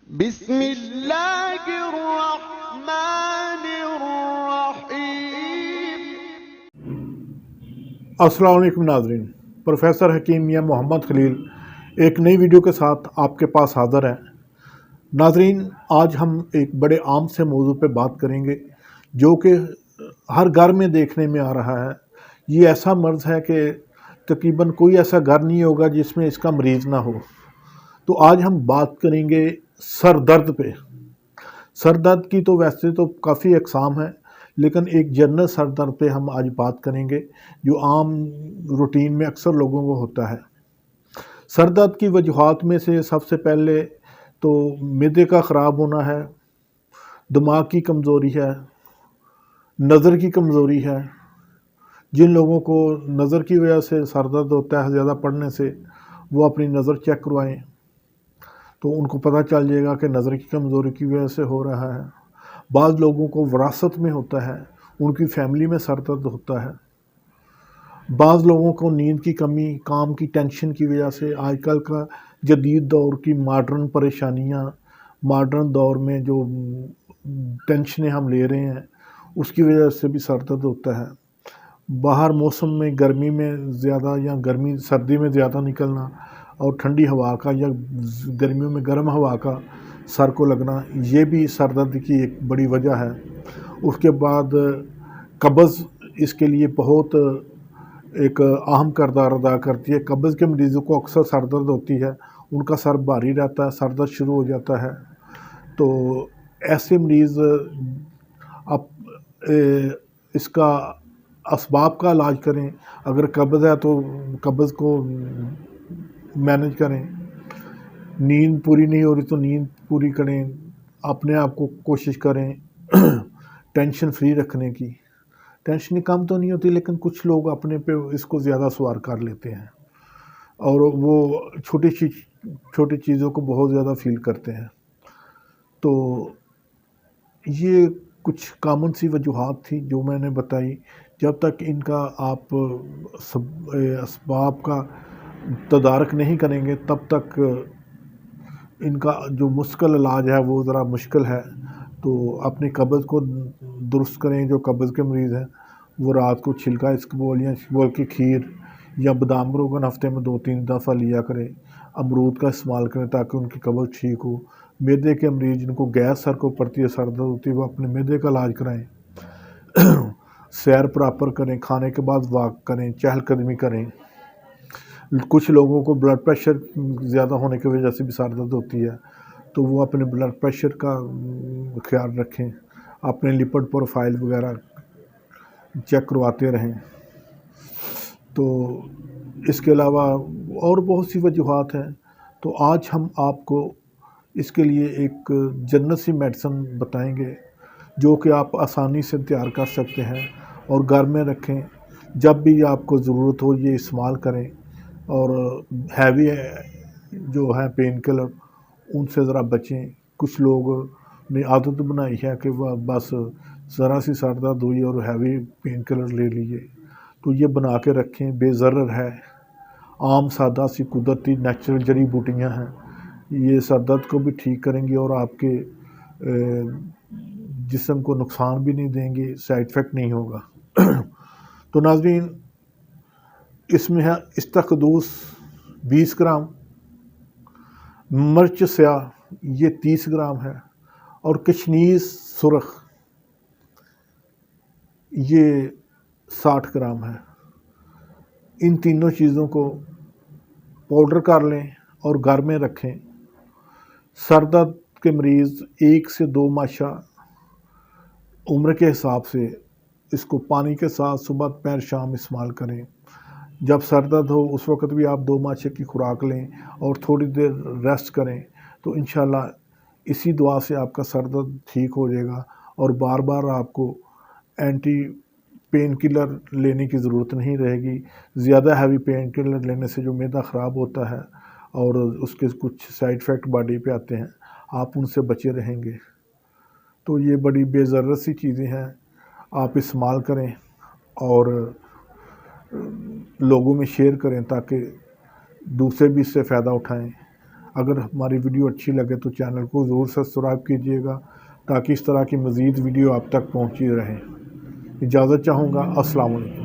بسم اللہ الرحمن الرحیم۔ السلام علیکم ناظرین، پروفیسر حکیم میاں محمد خلیل ایک نئی ویڈیو کے ساتھ آپ کے پاس حاضر ہیں۔ ناظرین، آج ہم ایک بڑے عام سے موضوع پہ بات کریں گے جو کہ ہر گھر میں دیکھنے میں آ رہا ہے۔ یہ ایسا مرض ہے کہ تقریباً کوئی ایسا گھر نہیں ہوگا جس میں اس کا مریض نہ ہو۔ تو آج ہم بات کریں گے سر درد پہ۔ سر درد کی تو ویسے تو کافی اقسام ہیں، لیکن ایک جنرل سر درد پہ ہم آج بات کریں گے جو عام روٹین میں اکثر لوگوں کو ہوتا ہے۔ سر درد کی وجوہات میں سے سب سے پہلے تو معدے کا خراب ہونا ہے، دماغ کی کمزوری ہے، نظر کی کمزوری ہے۔ جن لوگوں کو نظر کی وجہ سے سر درد ہوتا ہے زیادہ پڑھنے سے، وہ اپنی نظر چیک کروائیں تو ان کو پتہ چل جائے گا کہ نظر کی کمزوری کی وجہ سے ہو رہا ہے۔ بعض لوگوں کو وراثت میں ہوتا ہے، ان کی فیملی میں سر درد ہوتا ہے۔ بعض لوگوں کو نیند کی کمی، کام کی ٹینشن کی وجہ سے، آج کل کا جدید دور کی ماڈرن پریشانیاں، ماڈرن دور میں جو ٹینشنیں ہم لے رہے ہیں اس کی وجہ سے بھی سر درد ہوتا ہے۔ باہر موسم میں گرمی میں زیادہ یا سردی میں زیادہ نکلنا اور ٹھنڈی ہوا کا یا گرمیوں میں گرم ہوا کا سر کو لگنا، یہ بھی سر درد کی ایک بڑی وجہ ہے۔ اس کے بعد قبض اس کے لیے بہت ایک اہم کردار ادا کرتی ہے۔ قبض کے مریضوں کو اکثر سر درد ہوتی ہے، ان کا سر بھاری رہتا ہے، سر درد شروع ہو جاتا ہے۔ تو ایسے مریض اس کا اسباب کا علاج کریں۔ اگر قبض ہے تو قبض کو مینج کریں، نیند پوری نہیں ہو رہی تو نیند پوری کریں، اپنے آپ کو کوشش کریں ٹینشن فری رکھنے کی۔ ٹینشن کم تو نہیں ہوتی، لیکن کچھ لوگ اپنے پہ اس کو زیادہ سوار کر لیتے ہیں اور وہ چھوٹی چیزوں کو بہت زیادہ فیل کرتے ہیں۔ تو یہ کچھ کامن سی وجوہات تھی جو میں نے بتائی۔ جب تک ان کا آپ اسباب کا تدارک نہیں کریں گے تب تک ان کا جو مشکل علاج ہے وہ ذرا مشکل ہے۔ تو اپنی قبض کو درست کریں۔ جو قبض کے مریض ہیں وہ رات کو چھلکا اسکبول یا اسکبول کی کھیر یا بادام روغن ہفتے میں 2-3 دفعہ لیا کریں۔ امرود کا استعمال کریں تاکہ ان کی قبض ٹھیک ہو۔ معدے کے مریض جن کو گیس سر کو پڑتی ہے، سر درد ہوتی ہے، وہ اپنے معدے کا علاج کرائیں۔ سیر پراپر کریں، کھانے کے بعد واک کریں، چہل قدمی کریں۔ کچھ لوگوں کو بلڈ پریشر زیادہ ہونے کی وجہ سے بھی سر درد ہوتی ہے، تو وہ اپنے بلڈ پریشر کا خیال رکھیں، اپنے لپڈ پروفائل وغیرہ چیک کرواتے رہیں۔ تو اس کے علاوہ اور بہت سی وجوہات ہیں۔ تو آج ہم آپ کو اس کے لیے ایک جنرل سی میڈیسن بتائیں گے جو کہ آپ آسانی سے تیار کر سکتے ہیں اور گھر میں رکھیں۔ جب بھی آپ کو ضرورت ہو یہ استعمال کریں، اور ہیوی جو ہے پین کلر ان سے ذرا بچیں۔ کچھ لوگ نے عادت بنائی ہے کہ وہ بس ذرا سی سر درد ہوئی اور ہیوی پین کلر لے لیے، تو یہ بنا کے رکھیں، بے ضرر ہے، عام سادہ سی قدرتی نیچرل جڑی بوٹیاں ہیں، یہ سر درد کو بھی ٹھیک کریں گی اور آپ کے جسم کو نقصان بھی نہیں دیں گے، سائیڈ افیکٹ نہیں ہوگا۔ تو ناظرین، اس میں ہے استقدوس 20 گرام، مرچ سیاہ یہ 30 گرام ہے، اور کشنیز سرخ یہ 60 گرام ہے۔ ان تینوں چیزوں کو پاؤڈر کر لیں اور گھر میں رکھیں۔ سر درد کے مریض 1 سے 2 ماشا عمر کے حساب سے اس کو پانی کے ساتھ صبح دوپہر شام استعمال کریں۔ جب سر درد ہو اس وقت بھی آپ 2 ماشے کی خوراک لیں اور تھوڑی دیر ریسٹ کریں، تو انشاءاللہ اسی دعا سے آپ کا سر درد ٹھیک ہو جائے گا اور بار بار آپ کو اینٹی پین کلر لینے کی ضرورت نہیں رہے گی۔ زیادہ ہیوی پین کلر لینے سے جو معدہ خراب ہوتا ہے اور اس کے کچھ سائیڈ افیکٹ باڈی پہ آتے ہیں، آپ ان سے بچے رہیں گے۔ تو یہ بڑی بے ضرورت سی چیزیں ہیں، آپ استعمال کریں اور لوگوں میں شیئر کریں تاکہ دوسرے بھی اس سے فائدہ اٹھائیں۔ اگر ہماری ویڈیو اچھی لگے تو چینل کو ضرور سبسکرائب کیجیے گا تاکہ اس طرح کی مزید ویڈیو آپ تک پہنچی رہیں۔ اجازت چاہوں گا، السلام علیکم۔